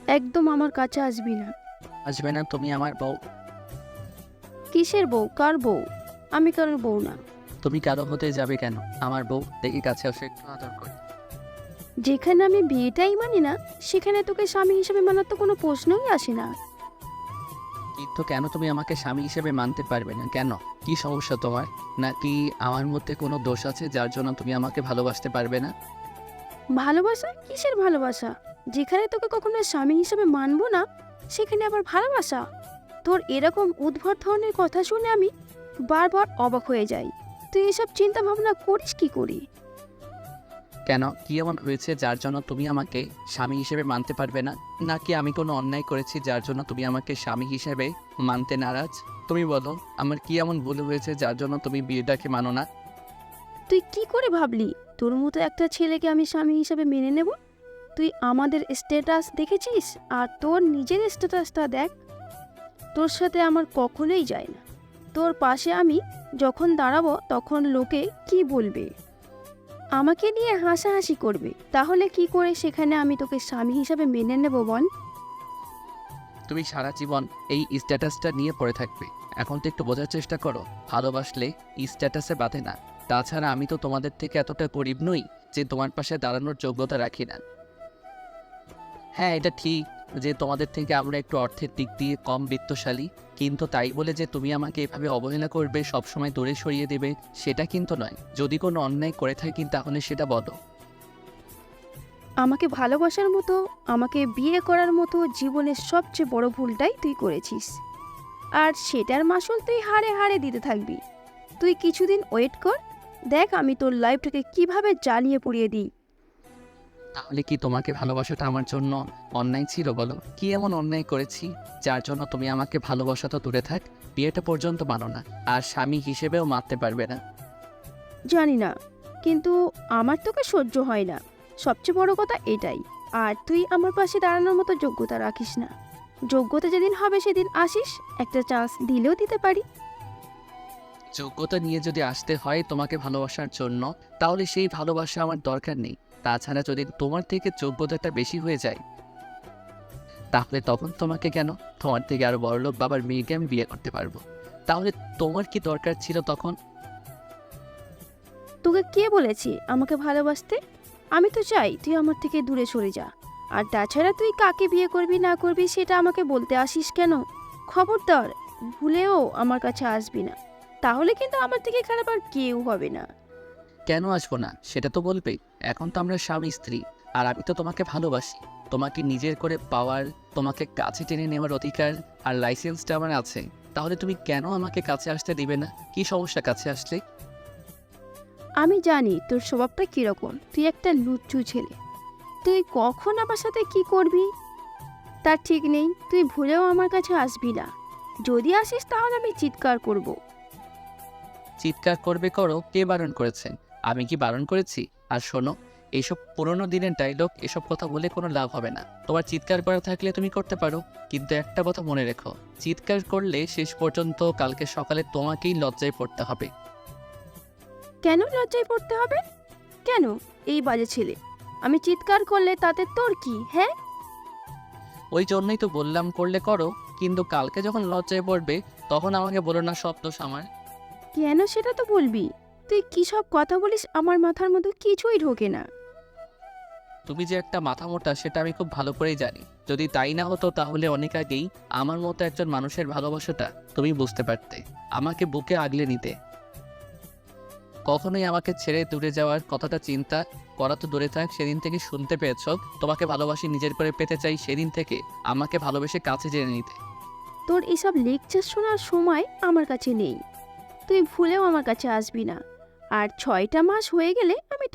একদম আমার কাছে আসবি না। আসবে না? তুমি আমার বউ। কিসের বউ? কার বউ? আমি কারোর বউ না। তুমি কারো হতে যাবে কেন? আমার বউ, দেখি কাছে আসো, একটু আদর করি। যেখানে আমি বিয়েটাই মানি না, সেখানে তোকে স্বামী হিসেবে মানার তো কোনো প্রশ্নই আসে না। কিন্তু কেন তুমি আমাকে স্বামী হিসেবে মানতে পারবে না কেন? কি সমস্যা তোমার? নাকি আমার মধ্যে কোনো দোষ আছে যার জন্য তুমি আমাকে ভালোবাসতে পারবে না? ভালোবাসা? কিসের ভালোবাসা? যেখানে তোকে কখনো স্বামী হিসেবে মানবো না, সেখানে আবার ভালোবাসা? তোর এরকম উদ্ভট ধরনের কথা শুনে আমি বারবার অবাক হয়ে যাই। তুই এসব চিন্তা ভাবনা করিস কি করি? কেন, কি এমন হয়েছে যার জন্য তুমি আমাকে স্বামী হিসেবে মানতে পারবে না? নাকি আমি কোনো অন্যায় করেছি যার জন্য তুমি আমাকে স্বামী হিসেবে মানতে নারাজ? তুমি বলো, আমার কি এমন ভুল হয়েছে যার জন্য তুমি বিয়েটাকে মানো না? তুই কি করে ভাবলি তোর মতো একটা ছেলেকে আমি স্বামী হিসেবে মেনে নেব? তুই আমাদের স্ট্যাটাস দেখেছিস? আর তোর নিজের স্ট্যাটাসটা দেখ। তোর সাথে আমার কখনোই যায় না। তোর পাশে আমি যখন দাঁড়াবো তখন লোকে কি বলবে? আমাকে নিয়ে হাসাহাসি করবে। তাহলে কি করে সেখানে আমি তোকে স্বামী হিসাবে মেনে নেব বল? তুমি সারা জীবন এই স্ট্যাটাসটা নিয়ে পড়ে থাকবে। এখন তো একটু বোঝার চেষ্টা করো, ভালোবাসলে স্ট্যাটাসে বাঁধে না। তাছাড়া আমি তো তোমাদের থেকে এতটা গরিব নই যে তোমার পাশে দাঁড়ানোর যোগ্যতা রাখি না। হ্যাঁ, এটা ঠিক যে তোমাদের থেকে আমরা একটু অর্থের দিক দিয়ে কম বিত্তশালী, কিন্তু তাই বলে যে তুমি আমাকে এভাবে অবহেলা করবে, সবসময় দূরে সরিয়ে দেবে, সেটা কিন্তু নয়। যদি কোনো অন্যায় করে থাকি তাহলে সেটা বলো। আমাকে ভালোবাসার মতো, আমাকে বিয়ে করার মতো জীবনের সবচেয়ে বড় ভুলটাই তুই করেছিস। আর সেটার মাসুল তুই হাড়ে হাড়ে দিতে থাকবি। তুই কিছুদিন ওয়েট কর, দেখ আমি তোর লাইফটাকে কিভাবে জ্বালিয়ে পুড়িয়ে দিই। তাহলে কি তোমাকে ভালোবাসাটা আমার জন্য অন্যায় ছিল? বলো, কি এমন অন্যায় করেছি যার জন্য তুমি আমাকে ভালোবাসা তো দূরে থাক, বিয়েটা পর্যন্ত মানো না, আর স্বামী হিসেবেও মানতে পারবে না? জানি না, কিন্তু আমার তোকে সহ্য হয় না। সবচেয়ে বড় কথা এটাই। আর তুই আমার পাশে দাঁড়ানোর মতো যোগ্যতা রাখিস না। যোগ্যতা যেদিন হবে সেদিন আসিস, একটা চান্স দিলেও দিতে পারি। যোগ্যতা নিয়ে যদি আসতে হয় তোমাকে ভালোবাসার জন্য, তাহলে সেই ভালোবাসা আমার দরকার নেই। তাছাড়া যদি তোমার থেকে যোগ্যতাটা বেশি হয়ে যায়, তাহলে তখন তোমাকে কেন, তোমার থেকে আরো বড়লোক বাবার মেয়েকে আমি বিয়ে করতে পারবো। তাহলে তোমার কি দরকার ছিল তখন? তোকে কে বলেছি আমাকে ভালোবাসতে? আমি তো চাই তুই আমার থেকে দূরে সরে যা। আর তাছাড়া তুই কাকে বিয়ে করবি না করবি সেটা আমাকে বলতে আসিস কেন? খবরদার, ভুলেও আমার কাছে আসবি না। তাহলে কিন্তু আমার থেকে খারাপ আর কেউ হবে না। কেন আসবো না সেটা তো বলবে। এখন তো আমরা স্বামী স্ত্রী, আর আমি তো তোমাকে ভালোবাসি। তোমাকে নিজের করে পাওয়ার, তোমাকে কাছে টেনে নেওয়ার অধিকার আর লাইসেন্সটা আমার আছে। তাহলে তুমি কেন আমাকে কাছে আসতে দিবে না? কি সমস্যা কাছে আসলে? আমি জানি তোর স্বভাবটা কিরকম। তুই একটা লুচ্চু ছেলে। তুই কখন আমার সাথে কি করবি তার ঠিক নেই। তুই ভুলেও আমার কাছে আসবি না। যদি আসিস তাহলে আমি চিৎকার করব। চিৎকার করবে করো, কে বারণ করেছে? আমি কি বারণ করেছি? আর শোনো, এইসব পুরোনো দিনের ডায়লগ, এসব কথা বলে কোনো লাভ হবে না। তোমার চিৎকার করা থাকলে তুমি করতে পারো, কিন্তু একটা কথা মনে রেখো, চিৎকার করলে শেষ পর্যন্ত কালকে সকালে তোমাকেই লজ্জায় পড়তে হবে। কেন লজ্জায় পড়তে হবে? কেন? এই বাজে ছেলে, আমি চিৎকার করলে তাতে তোর কি? হ্যাঁ, ওই জন্যই তো বললাম করলে করো, কিন্তু কালকে যখন লজ্জায় পড়বে তখন আমাকে বলো না সব দোষ আমার। কেন সেটা তো বলবি। তুই কি সব কথা বলিস আমার মাথার মধ্যে কিছুই ঢোকে না। তুমি যে একটা মাথা মোটা সেটা আমি খুব ভালো করেই জানি। যদি তাই না হতো তাহলে অনেক আগেই আমার মতো একজন মানুষের ভালোবাসাটা তুমি বুঝতে পারতে, আমাকে বুকে আগলে নিতে। কখনোই আমাকে ছেড়ে দূরে যাওয়ার কথাটা চিন্তা করা তো দূরে থাক, সেদিন থেকে শুনতে পেয়েছ তোমাকে ভালোবাসি, নিজের করে পেতে চাই, সেদিন থেকে আমাকে ভালোবেসে কাছে জেনে নিতে। তোর এসব লেকচার শোনার সময় আমার কাছে নেই। তুই ভুলেও আমার কাছে আসবি না। আর 6টা মাস হয়ে গেলে আমি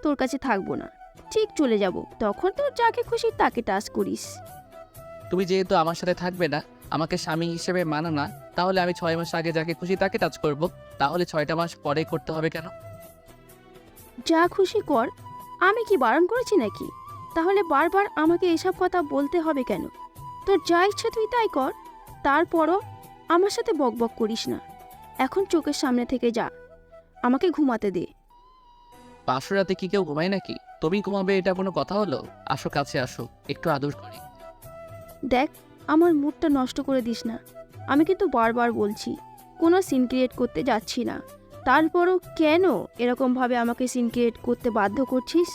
তোর কাছে থাকবো না। ঠিক চলে যাব। তখন তোর যাকে খুশি তাকে টাচ করিস। তুমি যেহেতু আমার সাথে থাকবে না, আমাকে স্বামী হিসেবে মানো না, তাহলে আমি 6 মাস আগে যাকে খুশি তাকে টাচ করব। তাহলে 6টা মাস পরে করতে হবে কেন? যা খুশি কর। আমি কি বারণ করেছি নাকি? তাহলে বারবার আমাকে এসব কথা বলতে হবে কেন? তোর যা ইচ্ছা তুই তাই কর। তারপরও আমার সাথে বকবক করিস না। এখন চোখের সামনে থেকে যা। আমাকে ঘুমাতে দে। পাঁচশো রাতে কি কেউ ঘুমায় নাকি? তুমি ঘুমাবে এটা কোনো কথা হলো? আসো, কাছে আসো, একটু আদর করি। দেখ, আমার মুডটা নষ্ট করে দিস না। আমি কিন্তু বারবার বলছি কোনো সিন ক্রিয়েট করতে যাচ্ছি না, তারপরও কেন এরকমভাবে আমাকে সিন ক্রিয়েট করতে বাধ্য করছিস?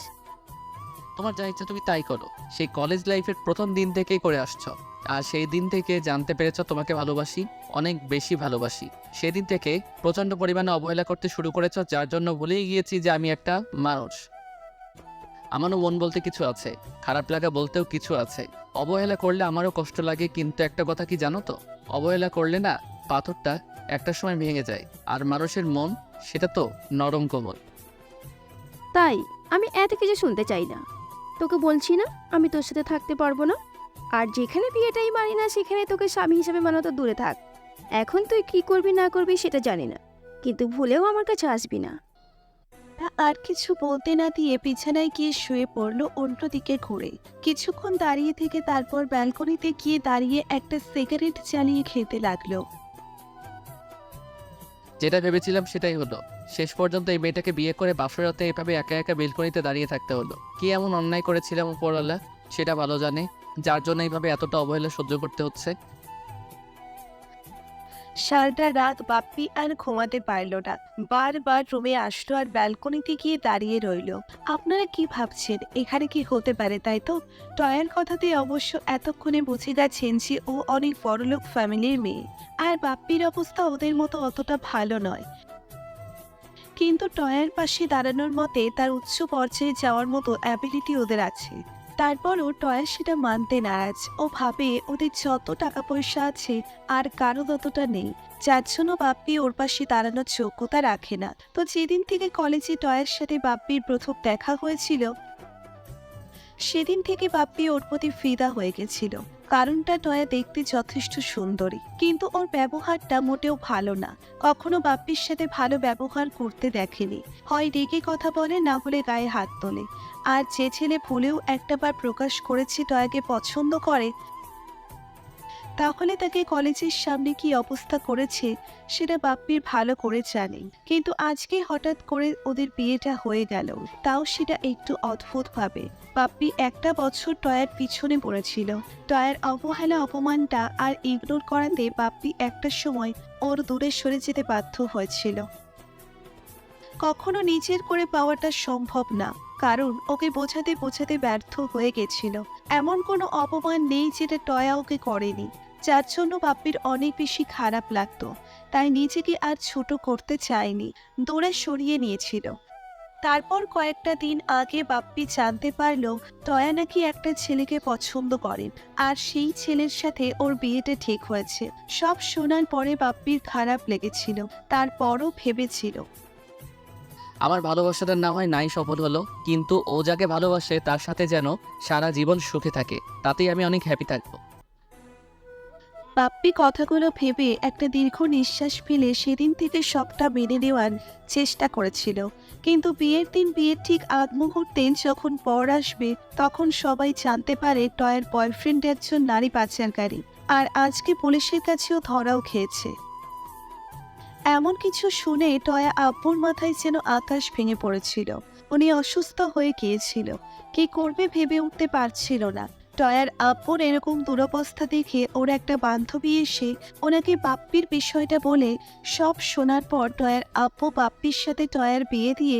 তোমার যা ইচ্ছা তুমি তাই করো। সেই কলেজ লাইফের প্রথম দিন থেকেই করে আসছো, আর সেই দিন থেকে জানতে পেরেছ তোমাকে ভালোবাসি, অনেক বেশি ভালোবাসি। সেদিন থেকে প্রচণ্ড পরিমাণে অবহেলা করতে শুরু করেছ, যার জন্য ভুলেই গিয়েছি যে আমি একটা মানুষ। আমারও মন বলতে কিছু আছে, খারাপ লাগা বলতেও কিছু আছে। অবহেলা করলে আমারও কষ্ট লাগে, কিন্তু একটা কথা কি জানো তো, অবহেলা করলে না পাথরটা একটা সময় ভেঙে যায়, আর মানুষের মন সেটা তো নরম কোমল। তাই আমি এত কিছু শুনতে চাই না। তোকে বলছি না আমি তোর সাথে থাকতে পারবো না, আর যেখানে বিয়েটাই মানি না সেখানে তোকে স্বামী হিসেবে মানা তো দূরে থাক। এখন তুই কি করবি না করবি সেটা জানি না, কিন্তু ভুলেও আমার কাছে আসবি না। আর কিছু বলতে না দিয়ে বিছানায় গিয়ে শুয়ে পড়লো অন্যদিকে ঘুরে। কিছুক্ষণ দাঁড়িয়ে থেকে তারপর ব্যালকনিতে গিয়ে দাঁড়িয়ে একটা সিগারেট জ্বালিয়ে খেতে লাগলো। যেটা ভেবেছিলাম সেটাই হলো। শেষ পর্যন্ত এই মেয়েটাকে বিয়ে করে বাসরাতে এভাবে একা একা বেলকনিতে দাঁড়িয়ে থাকতে হলো। কি এমন অন্যায় করেছিলাম উপরওয়ালা সেটা ভালো জানে, যার জন্য এইভাবে এতটা অবহেলা সহ্য করতে হচ্ছে। সারাটা রাত বাপ্পি আর ঘুমাতে পারল না। বারবার রুমে আসলো আর ব্যালকনিতে গিয়ে দাঁড়িয়ে রইলো। আপনারা কি ভাবছেন এখানে কি হতে পারে, তাই তো? টয়ার কথাতে অবশ্য এতক্ষণে বুঝে গেছেন যে ও অনেক বড়লোক ফ্যামিলির মেয়ে, আর বাপ্পির অবস্থা ওদের মতো অতটা ভালো নয়। কিন্তু টয়ার পাশে দাঁড়ানোর মতে তার উচ্চ পর্যায়ে যাওয়ার মতো অ্যাবিলিটি ওদের আছে। তারপরও টয়া সেটা মানতে নারাজ। ও ভাবে ওদের যত টাকা পয়সা আছে আর কারো ততটা নেই, যার জন্য বাপ্পি ওর পাশে দাঁড়ানোর যোগ্যতা রাখে না। তো যেদিন থেকে কলেজে টয়ার সাথে বাপ্পির প্রথম দেখা হয়েছিল সেদিন থেকে বাপ্পি ওর প্রতি ফিদা হয়ে গেছিল। কারণটা টয়া দেখতে যথেষ্ট সুন্দরী, কিন্তু ওর ব্যবহারটা মোটেও ভালো না। কখনো বাপ্পির সাথে ভালো ব্যবহার করতে দেখেনি। হয় রেগে কথা বলে, না হলে গায়ে হাত তোলে। আর যে ছেলে ভুলেও একটাবার প্রকাশ করেছে টয়াকে পছন্দ করে, তাহলে তাকে কলেজের সামনে কি অবস্থা করেছে সেটা বাপ্পির ভালো করে জানে। কিন্তু আজকে হঠাৎ করে ওদের বিয়েটা হয়ে গেল, তাও সেটা একটু অদ্ভুত ভাবে। বাপ্পি একটা বছর টয়ার পিছনে পড়েছিল। টয়ার অবহেলা অপমানটা আর ইগনোর করাতে বাপ্পি একটা সময় ওর দূরে সরে যেতে বাধ্য হয়েছিল। কখনো নিজের করে পাওয়াটা সম্ভব না, কারণ ওকে বোঝাতে বোঝাতে ব্যর্থ হয়ে গেছিল। এমন কোনো অপমান নেই যেটা টয়া ওকে করেনি, যার জন্য বাপ্পির অনেক বেশি খারাপ লাগতো। তাই নিজেকে আর ছোট করতে চায়নি, দূরে সরিয়ে নিয়েছিল। তারপর কয়েকটা দিন আগে বাপ্পি জানতে পারল টয়া নাকি একটা ছেলেকে পছন্দ করেন, আর সেই ছেলের সাথে ওর বিয়েটা ঠিক হয়েছে। সব শোনার পরে বাপ্পির খারাপ লেগেছিল, তারপরও ভেবেছিল আমার ভালোবাসাটা না হয় নাই সফল হলো, কিন্তু ও যাকে ভালোবাসে তার সাথে যেন সারা জীবন সুখে থাকে, তাতেই আমি অনেক হ্যাপি থাকবো। বাপ্পি কথাগুলো ভেবে একটা দীর্ঘ নিঃশ্বাস ফেলে সেদিন থেকে সবটা মেনে নেওয়ার চেষ্টা করেছিল। কিন্তু বিয়ের দিন, বিয়ের ঠিক আগ মুহূর্তে যখন পর আসবে, তখন সবাই জানতে পারে টয়ের বয়ফ্রেন্ড একজন নারী পাচারকারী, আর আজকে পুলিশের কাছেও ধরাও খেয়েছে। এমন কিছু শুনে টয়া আব্বুর মাথায় যেন আকাশ ভেঙে পড়েছিল। উনি অসুস্থ হয়ে গিয়েছিল, কি করবে ভেবে উঠতে পারছিল না। টয়ার আব্বুর এরকম দুরবস্থা দেখে ওর একটা বান্ধবী এসে ওনাকে বাপ্পির বিষয়টা বলে সব শোনার পর টয়ার আব্বু বাপ্পির সাথে টয়ার বিয়ে দিয়ে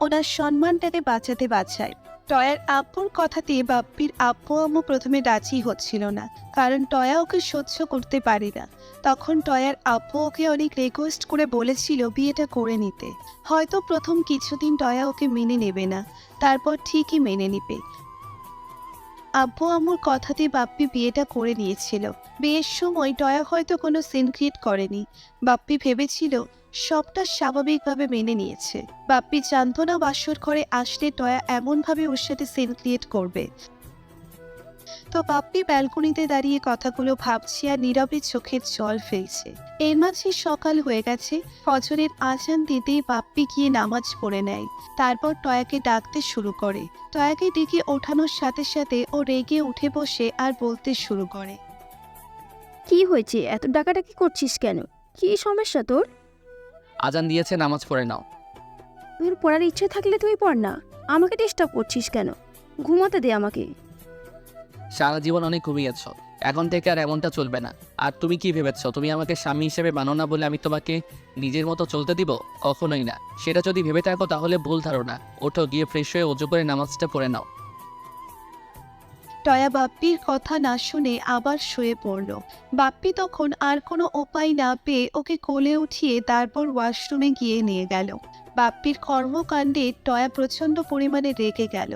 ওনার সম্মানটাকে বাঁচাতে বাঁচায়। টয়ার আব্বুর কথাতে বাপ্পির আব্বু আম্মু প্রথমে রাজি হচ্ছিল না, কারণ টয়া ওকে সহ্য করতে পারে না। তখন টয়ার আব্বু ওকে অনেক রিকোয়েস্ট করে বলেছিল বিয়েটা করে নিতে। হয়তো প্রথম কিছুদিন টয়া ওকে মেনে নেবে না, তারপর ঠিকই মেনে নিবে। আব্বু আম্মুর কথাতে বাপ্পি বিয়েটা করে নিয়েছিল। বিয়ের সময় টয়া হয়তো কোনো সিন ক্রিয়েট করেনি। বাপ্পি ভেবেছিল সবটা স্বাভাবিকভাবে মেনে নিয়েছে। বাপ্পি জানতো না বাসর ঘরে আসলে টয়া এমনভাবে ওর সাথে সিন ক্রিয়েট করবে। তো বাপ্পি ব্যালকনিতে দাঁড়িয়ে কথাগুলো ভাবছে আর নীরবে চোখের জল ফেলছে। এর মাঝে সকাল হয়ে গেছে। ফজরের আজান দিতেই বাপ্পি গিয়ে নামাজ পড়ে নেয়। তারপর টয়াকে ডাকতে শুরু করে। টয়াকে ডেকে ওঠানোর সাথে সাথে ও রেগে উঠে বসে আর বলতে শুরু করে, কি হয়েছে, এত ডাকাডাকি করছিস কেন? কি সমস্যা তোর? আজান দিয়েছে, নামাজ পড়ে নাও। তোর পড়ার ইচ্ছে থাকলে তুই পড় না, আমাকে ডিস্টার্ব করছিস কেন? ঘুমাতে দে আমাকে। সারা জীবন অনেক ঘুমিয়েছ, এখন থেকে আর এমনটা চলবে না। আর তুমি কি ভেবেছ তুমি আমাকে স্বামী হিসেবে মানো না বলে আমি তোমাকে নিজের মতো চলতে দিব? কখনোই না। সেটা যদি ভেবে থাকো তাহলে ভুল ধারণা। ওঠো, গিয়ে ফ্রেশ হয়ে অজু করে নামাজটা পড়ে নাও। টয়া বাপ্পির কথা না শুনে আবার শুয়ে পড়ল। বাপ্পি তখন আর কোনো উপায় না পেয়ে ওকে কোলে উঠিয়ে তারপর ওয়াশরুমে গিয়ে নিয়ে গেল। বাপ্পির কর্মকাণ্ডে টয়া প্রচণ্ড পরিমাণে রেগে গেল।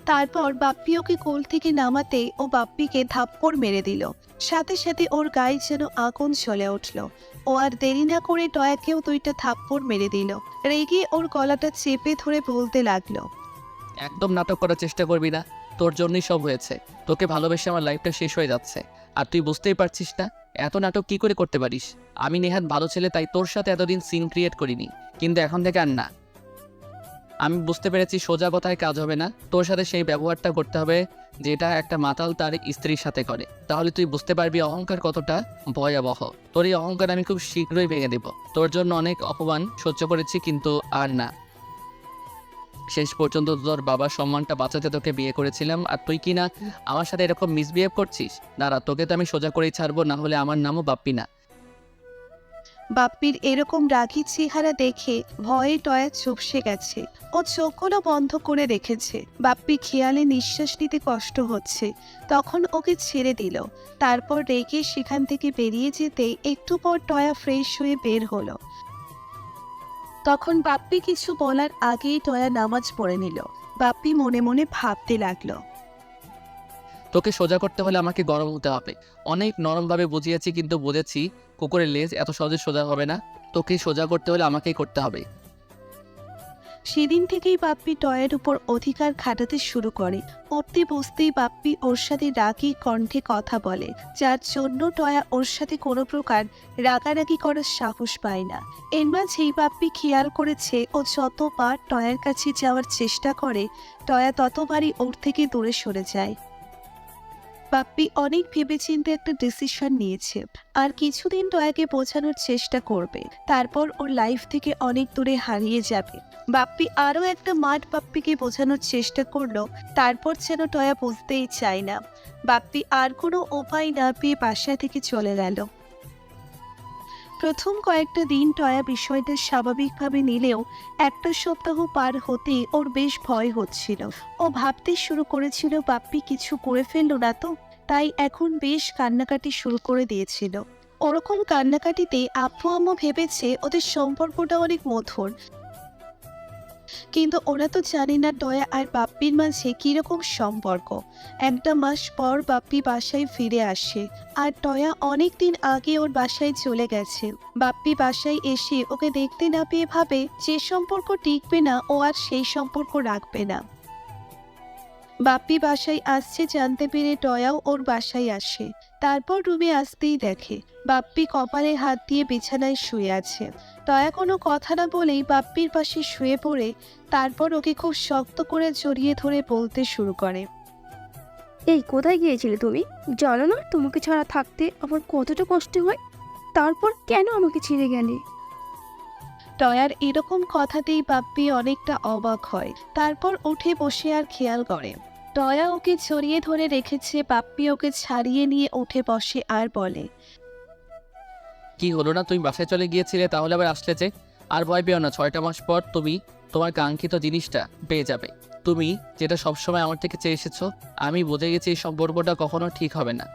তারপর বাপ্পি ওকে কোল থেকে নামাতে ও বাপ্পিকে থাপ্পড় মেরে দিল। সাথে সাথে ওর গায়ে যেন আগুন জ্বলে উঠল। ও আর দেরি না করে টয়াকেও 2টা থাপ্পড় মেরে দিল। রেগে ওর গলাটা চেপে ধরে বলতে লাগলো, একদম নাটক করার চেষ্টা করবি না, তোর জন্যই সব হয়েছে। তোকে ভালোবেসে আমার লাইফটা শেষ হয়ে যাচ্ছে, আর তুই বুঝতেই পারছিস না এত নাটক কি করে করতে পারিস। আমি নেহাত ভালো ছেলে, তাই তোর সাথে এতদিন সিন ক্রিয়েট করিনি, কিন্তু এখন থেকে আর না। আমি বুঝতে পেরেছি সোজা কথায় কাজ হবে না, তোর সাথে সেই ব্যবহারটা করতে হবে যেটা একটা মাতাল তার স্ত্রীর সাথে করে। তাহলে তুই বুঝতে পারবি অহংকার কতটা ভয়াবহ। তোর এই অহংকার আমি খুব শীঘ্রই ভেঙে দেব। তোর জন্য অনেক অপমান সহ্য করেছি, কিন্তু আর না। শেষ পর্যন্ত তোর বাবার সম্মানটা বাঁচাতে তোকে বিয়ে করেছিলাম, আর তুই কি না আমার সাথে এরকম মিসবিহেভ করছিস? দাঁড়া, তোকে তো আমি সোজা করেই ছাড়বো, না হলে আমার নামও বাপ্পি না। বাপ্পির এরকম রাগী চেহারা দেখে ভয়ে টয়া চুপসে গেছে। ও চোখগুলো বন্ধ করে রেখেছে। বাপ্পি খেয়ালে নিঃশ্বাস নিতে কষ্ট হচ্ছে। তখন ওকে ছেড়ে দিল। তারপর রেগে সেখান থেকে বেরিয়ে যেতে একটু পর টয়া ফ্রেশ হয়ে বের হলো। তখন বাপ্পি কিছু বলার আগেই টয়া নামাজ পড়ে নিল। বাপ্পি মনে মনে ভাবতে লাগলো, তোকে সোজা করতে হলে আমাকে গরম হতে হবে। অনেক নরমভাবে বুঝিয়েছি, কিন্তু বুঝেছি কুকুরের লেজ এত সহজে সোজা হবে না। তোকে সোজা করতে হলে আমাকেই করতে হবে। সেদিন থেকেই বাপ্পি টয়ের উপর অধিকার খাটাতে শুরু করে। উঠতে বসতেই বাপ্পি ওর সাথে রাগী কণ্ঠে কথা বলে, যার জন্য টয়া ওর সাথে কোনো প্রকার রাগারাগি করার সাহস পায় না। এর মাঝেই বাপ্পি খেয়াল করেছে ও যতবার টয়ার কাছে যাওয়ার চেষ্টা করে, টয়া ততবারই ওর থেকে দূরে সরে যায়। বাপ্পি অনেক ভেবেচিন্তে একটা ডিসিশন নিয়েছে। আর কিছুদিন টয়াকে বোঝানোর চেষ্টা করবে, তারপর ওর লাইফ থেকে অনেক দূরে হারিয়ে যাবে। বাপ্পি আরও একটা মাঠ বাপ্পিকে বোঝানোর চেষ্টা করলো, তারপর যেন টয়া বুঝতেই চায় না। বাপ্পি আর কোনো উপায় না পেয়ে বাসা থেকে চলে গেল। প্রথম কয়েকটা দিন টয়া বিষয়টা স্বাভাবিকভাবে নিলেও একটা সপ্তাহ পার হতেই ওর বেশ ভয় হচ্ছিল। ও ভাবতে শুরু করেছিল বাপ্পি কিছু করে ফেললো না তো, তাই এখন বেশ কান্নাকাটি শুরু করে দিয়েছিল। ওরকম কান্নাকাটিতে আব্বু আম্মু ভেবেছে ওদের সম্পর্কটা অনেক মধুর, কিন্তু ওরা তো জানে না টয়া আর বাপ্পির মাঝে কিরকম সম্পর্ক। একটা মাস পর বাপ্পি বাসায় ফিরে আসে, আর টয়া অনেক দিন আগে ওর বাসায় চলে গেছে। বাপ্পি বাসায় এসে ওকে দেখতে না পেয়ে ভাবে যে সম্পর্ক টিকবে না ও আর সেই সম্পর্ক রাখবে না। বাপ্পি বাসায় আসছে জানতে পেরে টয়াও ওর বাসায় আসে। তারপর রুমে আসতেই দেখে বাপ্পি কপালে হাত দিয়ে বিছানায় শুয়ে আছে। টয়া কোনো কথা না বলেই বাপ্পির পাশে শুয়ে পড়ে তারপর ওকে খুব শক্ত করে জড়িয়ে ধরে বলতে শুরু করে, এই কোথায় গিয়েছিলে তুমি? জানো না তোমাকে ছাড়া থাকতে আমার কতটা কষ্ট হয়? তারপর কেন আমাকে ছেড়ে গেলে? টয়ার এরকম কথাতেই বাপ্পি অনেকটা অবাক হয়। তারপর উঠে বসে আর খেয়াল করে টয়া ওকে জড়িয়ে ধরে রেখেছে। বাপ্পি ওকে ছাড়িয়ে নিয়ে উঠে বসে আর বলে, কি হলো না, তুমি বাসায় চলে গিয়েছিলে, তাহলে আবার আসলে যে? আর ভয় পেও না, 6টা মাস পর তুমি তোমার কাঙ্ক্ষিত জিনিসটা পেয়ে যাবে। তুমি যেটা সবসময় আমার থেকে চেয়ে এসেছো। আমি বুঝে গেছি এই সম্পর্কটা কখনো ঠিক হবে না।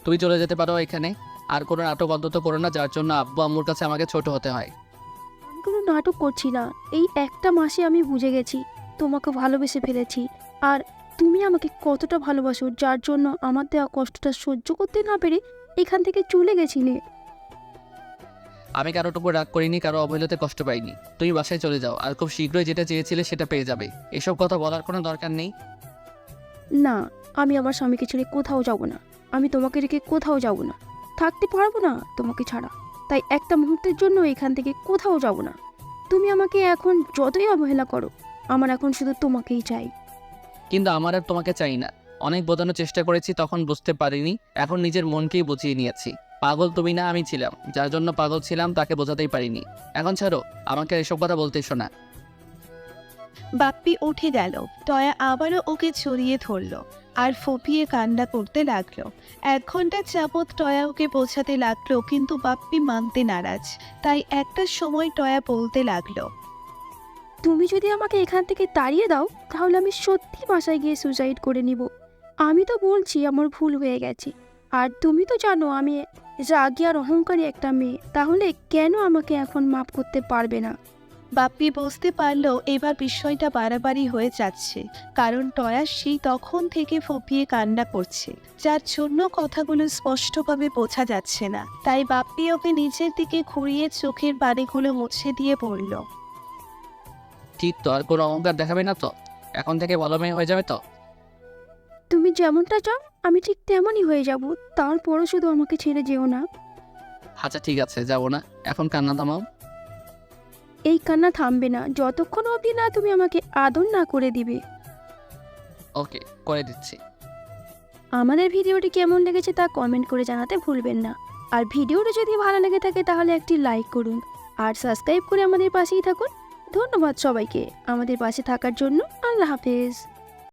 তুমি চলে যেতে পারো এখানে। আর কোনো নাটক অন্তত করো না, যার জন্য আব্বু আম্মুর কাছে আমাকে ছোট হতে হয়। আমি কোনো নাটক করছি না। এই একটা মাসে আমি বুঝে গেছি তোমাকে ভালোবেসে ফেলেছি, আর তুমি আমাকে কতটা ভালোবাসো, যার জন্য আমার দেওয়া কষ্টটা সহ্য করতে না পেরে এখান থেকে চলে গেছিলে। আমি কারোর উপর রাগ করিনি, কারো অবহেলাতে কষ্ট পাইনি। তুমি বাসায় চলে যাও, আর খুব শীঘ্রই যেটা চেয়েছিলে সেটা পেয়ে যাবে। এসব কথা বলার কোনো দরকার নেই। না, আমি আমার স্বামীকে ছেড়ে কোথাও যাব না। আমি তোমাকে রেখে কোথাও যাব না, থাকতে পারবো না তোমাকে ছাড়া। তাই একটা মুহূর্তের জন্য এখান থেকে কোথাও যাব না। তুমি আমাকে এখন যতই অবহেলা করো, আমার এখন শুধু তোমাকেই চাই। কিন্তু আমার আর তোমাকে চাই না। অনেক বোঝানোর চেষ্টা করেছি, তখন বুঝতে পারিনি, এখন নিজের মনকেই বুঝিয়ে নিয়েছি। পাগল তুমি না, আমি ছিলাম। যার জন্য পাগল ছিলাম তাকে বোঝাতেই পারিনি। এখন ছাড়ো, আমাকে এসব কথা বলতে শোনা। বাপ্পি উঠে গেল। টয়া আবারও ওকে জড়িয়ে ধরল আর ফুপিয়ে কান্না করতে লাগলো। 1 ঘন্টা যাবৎ টয়া ওকে বোঝাতে লাগলো, কিন্তু বাপ্পি মানতে নারাজ। তাই একটা সময় টয়া বলতে লাগলো, তুমি যদি আমাকে এখান থেকে তাড়িয়ে দাও তাহলে আমি সত্যি বাসায় গিয়ে সুসাইড করে নিব। আমি তো বলছি আমার ভুল হয়ে গেছে, আর তুমি তো জানো আমি রাগী আর অহংকারী একটা মেয়ে, তাহলে কেন আমাকে এখন মাফ করতে পারবে না? বাপ্পি বুঝতে পারলো এবার বিষয়টা বাড়াবাড়ি হয়ে যাচ্ছে, কারণ টয়া সেই তখন থেকে ফুপিয়ে কান্না করছে, যার জন্য কথাগুলো স্পষ্টভাবে বোঝা যাচ্ছে না। তাই বাপ্পি ওকে নিচের দিকে ঘুরিয়ে চোখের পানিগুলো মুছে দিয়ে বলল, ঠিক তো, আর কোনো অহংকার দেখাবে না তো? এখন থেকে ভালো মেয়ে হয়ে যাবে তো? তুমি যেমনটা চাও আমি ঠিক তেমনই হয়ে যাব, তারপরও শুধু আমাকে ছেড়ে যেও না। আচ্ছা ঠিক আছে, যাবো না। এখন কান্না থামাও। এই কান্না থামবে না যতক্ষণ অবধি না তুমি আমাকে আদর না করে দিবে। ওকে, করে দিচ্ছি। আমাদের ভিডিওটি কেমন লেগেছে তা কমেন্ট করে জানাতে ভুলবেন না। আর ভিডিওটি যদি ভালো লেগে থাকে তাহলে একটি লাইক করুন আর সাবস্ক্রাইব করে আমাদের পাশেই থাকুন। ধন্যবাদ সবাইকে আমাদের পাশে থাকার জন্য। আল্লাহ হাফেজ।